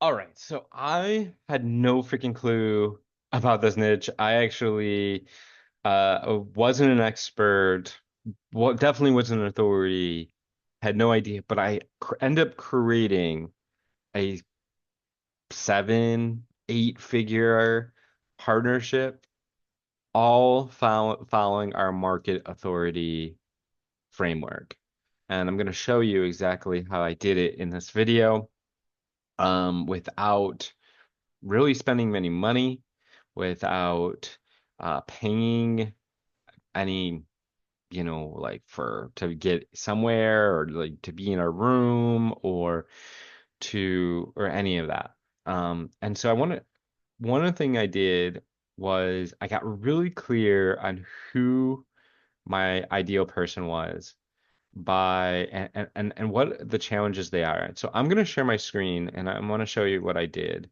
All right, so I had no freaking clue about this niche. I actually wasn't an expert, well, definitely wasn't an authority, had no idea, but I cr ended up creating a seven, eight figure partnership, all following our market authority framework. And I'm going to show you exactly how I did it in this video, without really spending many money, without paying any, like for to get somewhere or like to be in a room or any of that. And so one of the thing I did was I got really clear on who my ideal person was by and what the challenges they are. So I'm going to share my screen and I want to show you what I did.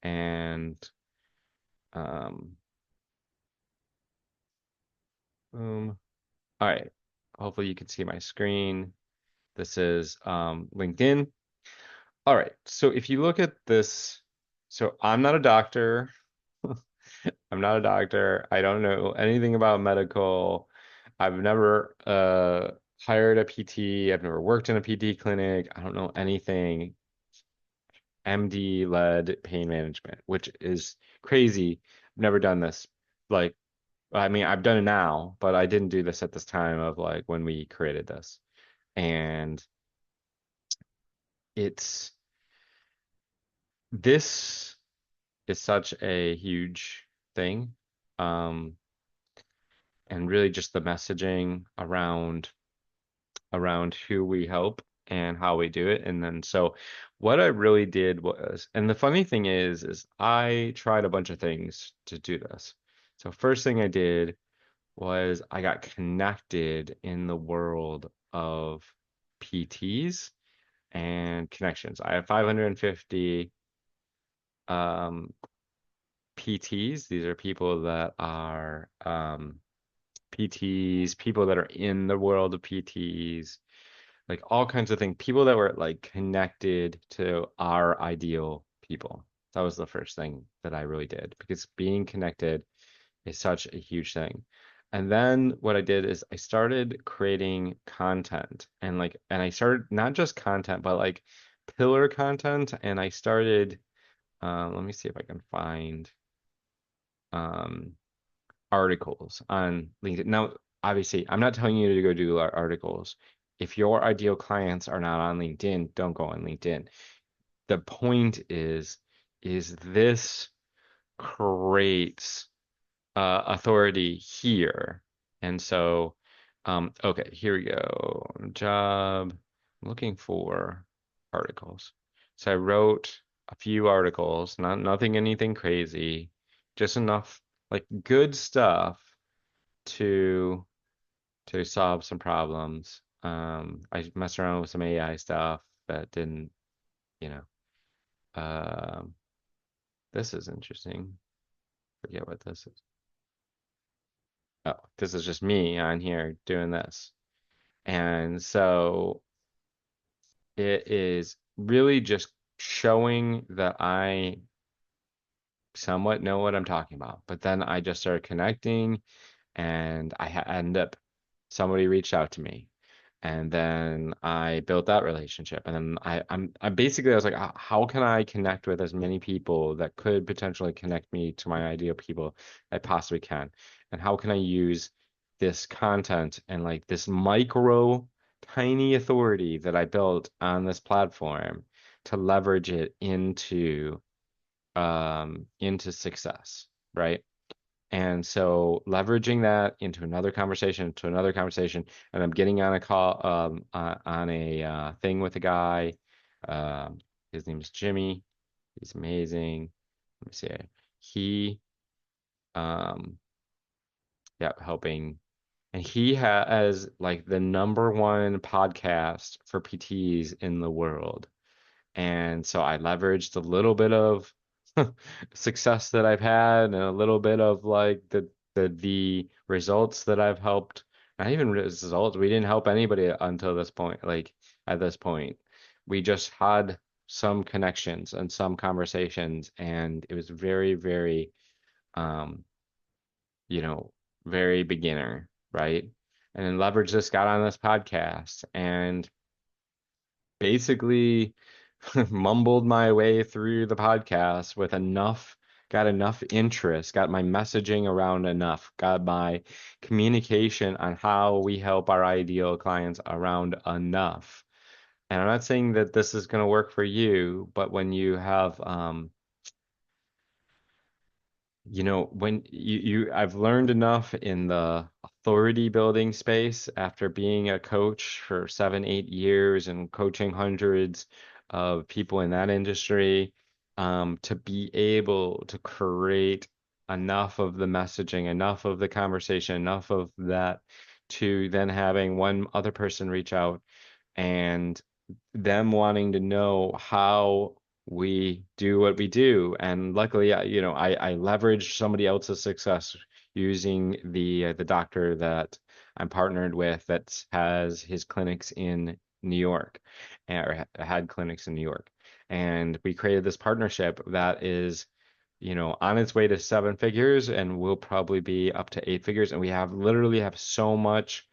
And um, boom. All right. Hopefully you can see my screen. This is LinkedIn. All right. So if you look at this, so I'm not a doctor. I'm not a doctor. I don't know anything about medical. I've never hired a PT. I've never worked in a PT clinic. I don't know anything MD-led pain management, which is crazy. I've never done this. Like, I mean, I've done it now, but I didn't do this at this time of like when we created this. And it's this is such a huge thing. Um, and really just the messaging around who we help and how we do it. And then so what I really did was, and the funny thing is I tried a bunch of things to do this. So first thing I did was I got connected in the world of PTs and connections. I have 550 um, PTs. These are people that are PTs, people that are in the world of PTs, like all kinds of things, people that were like connected to our ideal people. That was the first thing that I really did because being connected is such a huge thing. And then what I did is I started creating content and I started not just content, but like pillar content. And I started, let me see if I can find um, articles on LinkedIn. Now, obviously, I'm not telling you to go do articles. If your ideal clients are not on LinkedIn, don't go on LinkedIn. The point is this creates authority here. And so, okay, here we go. Job, I'm looking for articles. So I wrote a few articles, nothing anything crazy, just enough like good stuff to solve some problems. I messed around with some AI stuff that didn't, you know. Um, this is interesting. Forget what this is. Oh, this is just me on here doing this. And so it is really just showing that I somewhat know what I'm talking about. But then I just started connecting and end up somebody reached out to me. And then I built that relationship. And then I basically I was like, how can I connect with as many people that could potentially connect me to my ideal people I possibly can? And how can I use this content and like this micro tiny authority that I built on this platform to leverage it into success, right? And so leveraging that into another conversation, to another conversation, and I'm getting on a call, on a thing with a guy. Um, his name is Jimmy. He's amazing. Let me see. He, um, yeah, helping, and he has like the number one podcast for PTs in the world. And so I leveraged a little bit of success that I've had and a little bit of like the results that I've helped. Not even results. We didn't help anybody until this point. Like at this point, we just had some connections and some conversations, and it was very, very, um, you know, very beginner, right? And then leverage this, got on this podcast, and basically mumbled my way through the podcast with enough, got enough interest, got my messaging around enough, got my communication on how we help our ideal clients around enough. And I'm not saying that this is going to work for you, but when you have, when I've learned enough in the authority building space after being a coach for 7, 8 years and coaching hundreds of people in that industry, to be able to create enough of the messaging, enough of the conversation, enough of that to then having one other person reach out and them wanting to know how we do what we do. And luckily, I leveraged somebody else's success using the doctor that I'm partnered with that has his clinics in New York, or had clinics in New York. And we created this partnership that is, on its way to 7 figures and will probably be up to 8 figures. And we literally have so much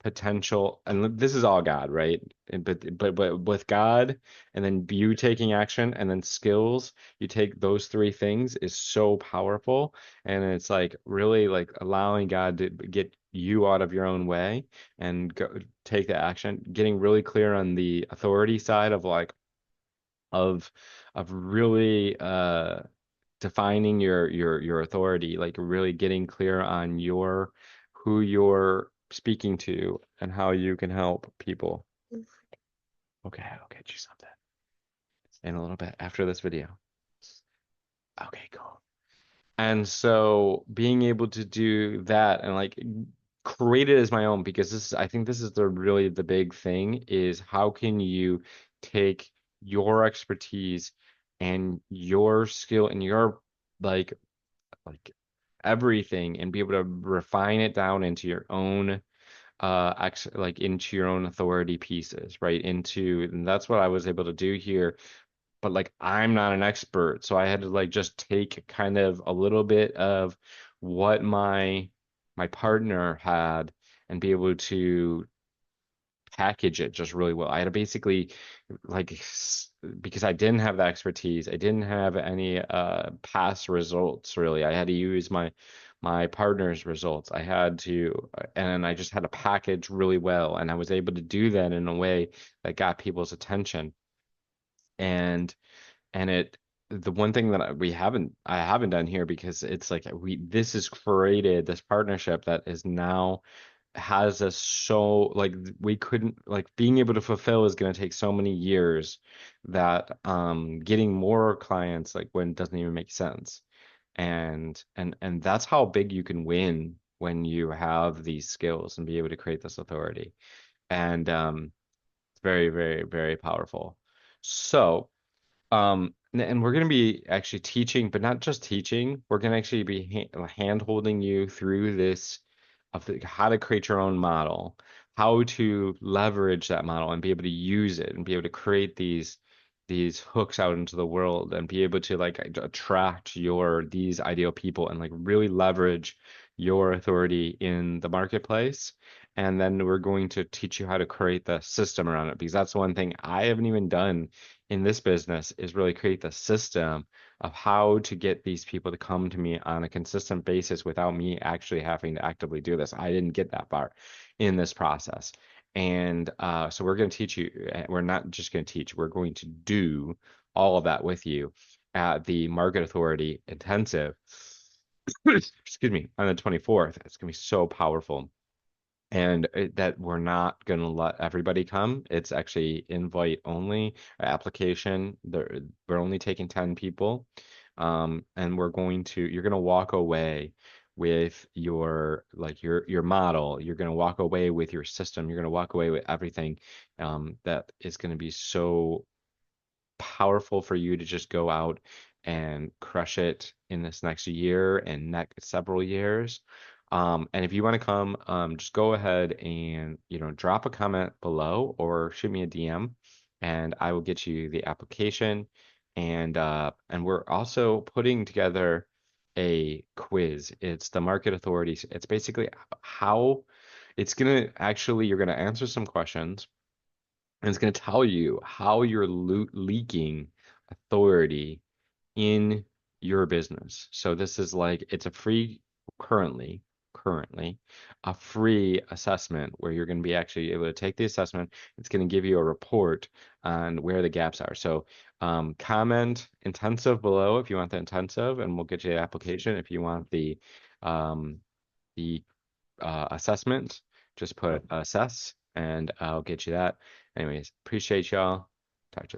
potential, and this is all God, right? But with God, and then you taking action, and then skills, you take those three things is so powerful, and it's like really like allowing God to get you out of your own way and go take the action, getting really clear on the authority side of like of really defining your authority, like really getting clear on your who you're speaking to and how you can help people. Okay, I'll get you something in a little bit after this video. Okay, cool. And so being able to do that and like create it as my own, because I think this is the big thing is how can you take your expertise and your skill and your like like everything and be able to refine it down into your own into your own authority pieces, right? And that's what I was able to do here. But like I'm not an expert, so I had to like just take kind of a little bit of what my partner had and be able to package it just really well. I had to basically like because I didn't have the expertise, I didn't have any past results really. I had to use my partner's results. I had to, and I just had to package really well, and I was able to do that in a way that got people's attention. And the one thing that I haven't done here because it's like this is created this partnership that is now has us so like we couldn't like being able to fulfill is going to take so many years that getting more clients like when it doesn't even make sense. And that's how big you can win when you have these skills and be able to create this authority. And it's very, very, very powerful. So and we're going to be actually teaching, but not just teaching. We're going to actually be hand holding you through this of how to create your own model, how to leverage that model and be able to use it and be able to create these hooks out into the world and be able to like attract these ideal people and like really leverage your authority in the marketplace. And then we're going to teach you how to create the system around it because that's one thing I haven't even done in this business is really create the system of how to get these people to come to me on a consistent basis without me actually having to actively do this. I didn't get that far in this process. And so we're going to teach you, we're not just going to teach, we're going to do all of that with you at the Market Authority Intensive, excuse me, on the 24th. It's going to be so powerful. And that we're not going to let everybody come. It's actually invite only application. We're only taking 10 people. And you're going to walk away with your model. You're going to walk away with your system. You're going to walk away with everything that is going to be so powerful for you to just go out and crush it in this next year and next several years. And if you want to come, just go ahead and, drop a comment below or shoot me a DM. and I will get you the application. And we're also putting together a quiz. It's the market authorities. It's basically how it's gonna actually you're gonna answer some questions and it's gonna tell you how you're leaking authority in your business. So this is like it's a free currently a free assessment where you're going to be actually able to take the assessment. It's going to give you a report on where the gaps are. So comment intensive below if you want the intensive, and we'll get you the application. If you want um, the assessment, just put assess, and I'll get you that. Anyways, appreciate y'all. Talk to you later.